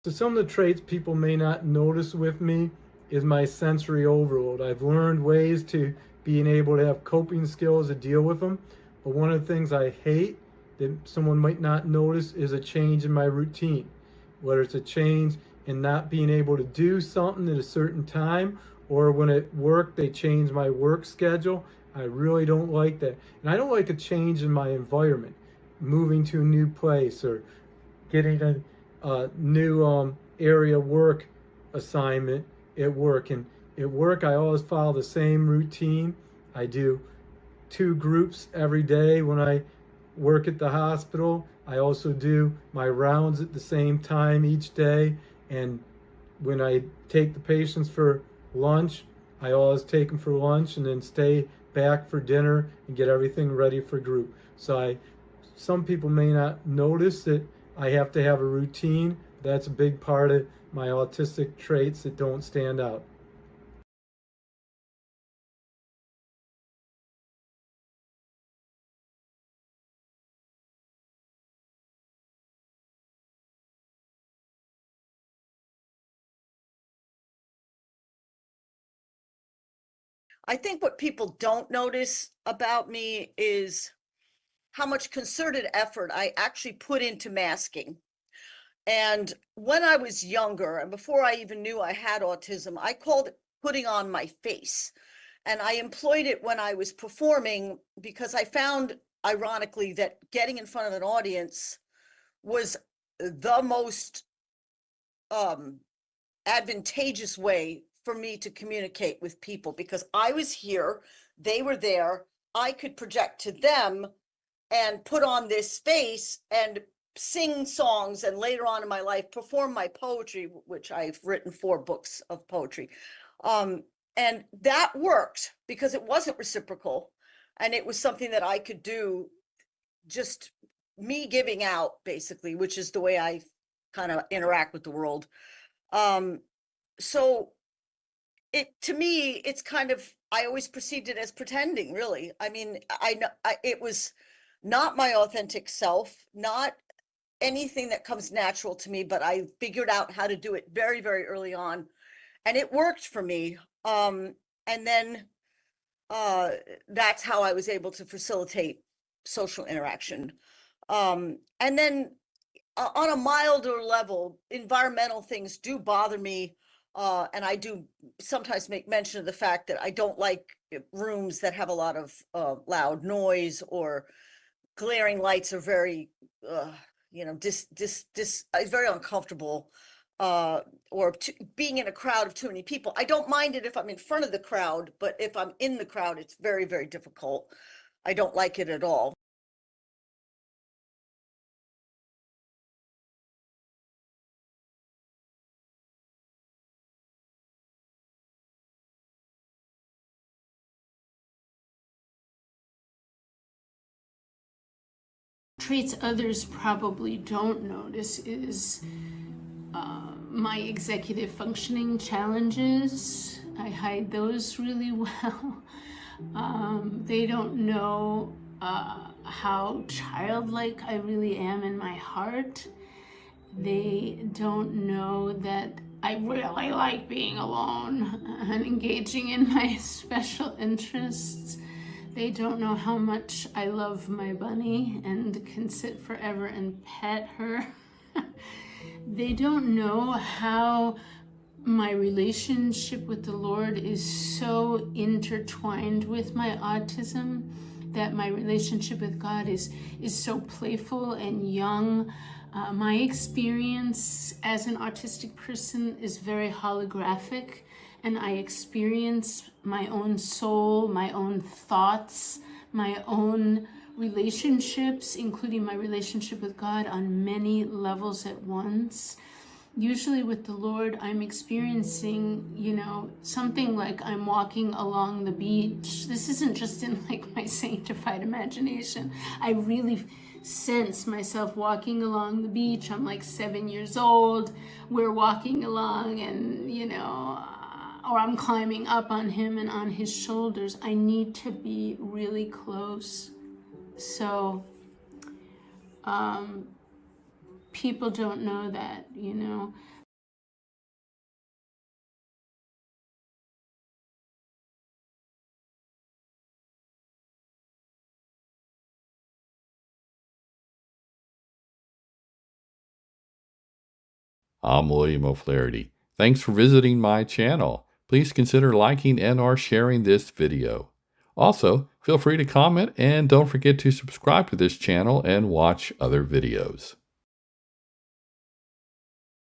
So some of the traits people may not notice with me is my sensory overload. I've learned ways to being able to have coping skills to deal with them. But one of the things I hate that someone might not notice is a change in my routine, whether it's a change in not being able to do something at a certain time, or when at work they change my work schedule. I really don't like that. And I don't like a change in my environment, moving to a new place or getting a new area work assignment at work. And at work, I always follow the same routine. I do 2 groups every day when I work at the hospital. I also do my rounds at the same time each day. And when I take the patients for lunch, I always take them for lunch and then stay back for dinner and get everything ready for group. So some people may not notice that I have to have a routine. That's a big part of my autistic traits that don't stand out. I think what people don't notice about me is how much concerted effort I actually put into masking. And when I was younger, and before I even knew I had autism, I called it putting on my face. And I employed it when I was performing because I found, ironically, that getting in front of an audience was the most advantageous way for me to communicate with people, because I was here, they were there, I could project to them and put on this face and sing songs, and later on in my life perform my poetry, which I've written 4 books of poetry. And that worked because it wasn't reciprocal, and it was something that I could do, just me giving out, basically, which is the way I kind of interact with the world. So to me, it's kind of, I always perceived it as pretending, really. I mean, I know it was not my authentic self, not anything that comes natural to me, but I figured out how to do it very, very early on, and it worked for me. And then that's how I was able to facilitate social interaction. And then on a milder level, environmental things do bother me. And I do sometimes make mention of the fact that I don't like rooms that have a lot of loud noise, or glaring lights are very, very uncomfortable. Or being in a crowd of too many people. I don't mind it if I'm in front of the crowd, but if I'm in the crowd, it's very, very difficult. I don't like it at all. Traits others probably don't notice is my executive functioning challenges. I hide those really well. They don't know how childlike I really am in my heart. They don't know that I really like being alone and engaging in my special interests. They don't know how much I love my bunny and can sit forever and pet her. They don't know how my relationship with the Lord is so intertwined with my autism, that my relationship with God is so playful and young. My experience as an autistic person is very holographic, and I experience my own soul, my own thoughts, my own relationships, including my relationship with God, on many levels at once. Usually with the Lord, I'm experiencing, something like I'm walking along the beach. This isn't just in like my sanctified imagination. I really sense myself walking along the beach. I'm like 7 years old. We're walking along and, or I'm climbing up on him and on his shoulders. I need to be really close. So, people don't know that, you know. I'm William O'Flaherty. Thanks for visiting my channel. Please consider liking and/or sharing this video. Also, feel free to comment and don't forget to subscribe to this channel and watch other videos.